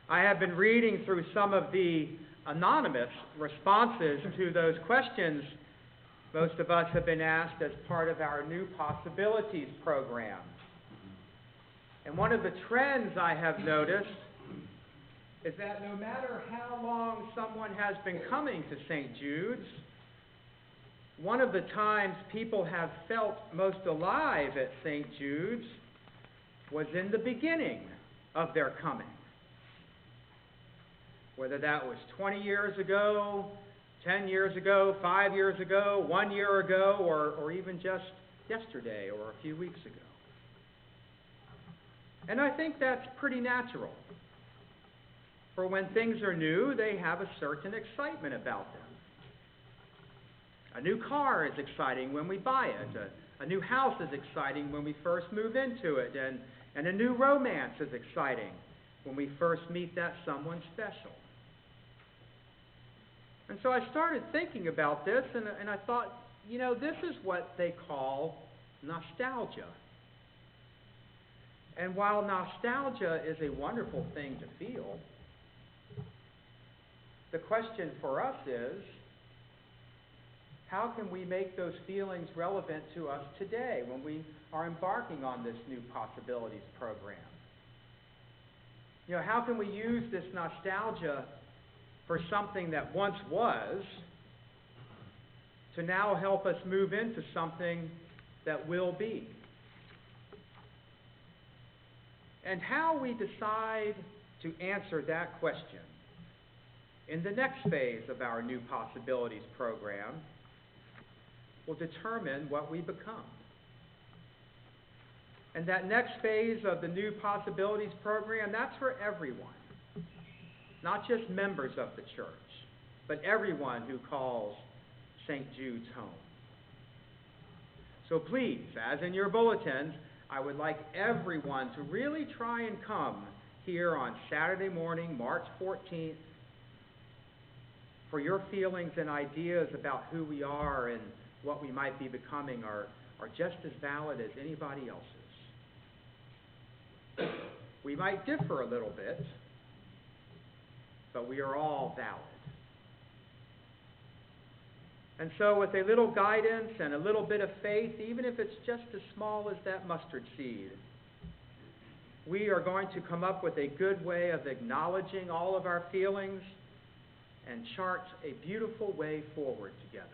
I have been reading through some of the anonymous responses to those questions most of us have been asked as part of our New Possibilities program. And one of the trends I have noticed is that no matter how long someone has been coming to St. Jude's, one of the times people have felt most alive at St. Jude's was in the beginning of their coming. Whether that was 20 years ago, 10 years ago, 5 years ago, 1 year ago, or even just yesterday or a few weeks ago. And I think that's pretty natural. For when things are new, they have a certain excitement about them. A new car is exciting when we buy it. A new house is exciting when we first move into it. And a new romance is exciting when we first meet that someone special. And so I started thinking about this, and I thought, this is what they call nostalgia. And while nostalgia is a wonderful thing to feel, the question for us is, how can we make those feelings relevant to us today when we are embarking on this New Possibilities program? How can we use this nostalgia for something that once was to now help us move into something that will be? And how we decide to answer that question in the next phase of our New Possibilities program will determine what we become. And that next phase of the New Possibilities program, that's for everyone. Not just members of the church, but everyone who calls St. Jude's home. So please, as in your bulletins, I would like everyone to really try and come here on Saturday morning, March 14th, for your feelings and ideas about who we are and what we might be becoming are just as valid as anybody else's. We might differ a little bit, but we are all valid. And so with a little guidance and a little bit of faith, even if it's just as small as that mustard seed, we are going to come up with a good way of acknowledging all of our feelings and chart a beautiful way forward together.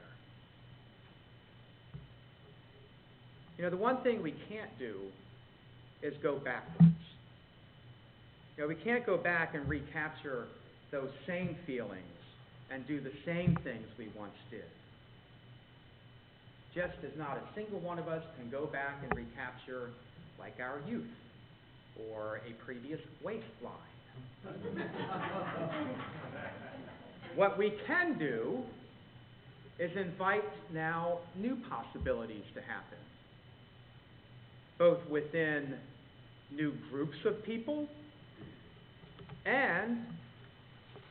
The one thing we can't do is go backwards. We can't go back and recapture those same feelings and do the same things we once did. Just as not a single one of us can go back and recapture like our youth or a previous waistline. What we can do is invite now new possibilities to happen, both within new groups of people and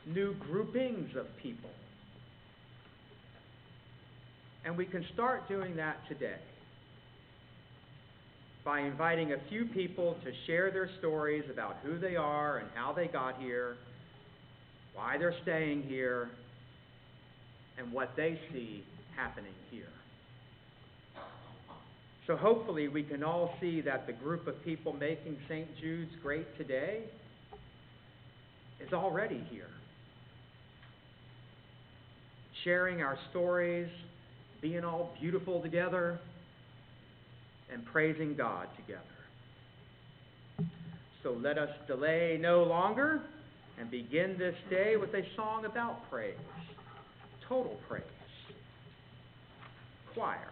new groupings of people. And we can start doing that today by inviting a few people to share their stories about who they are and how they got here, why they're staying here, and what they see happening here. So hopefully we can all see that the group of people making St. Jude's great today is already here, sharing our stories, being all beautiful together, and praising God together. So let us delay no longer and begin this day with a song about praise, total praise. Choir.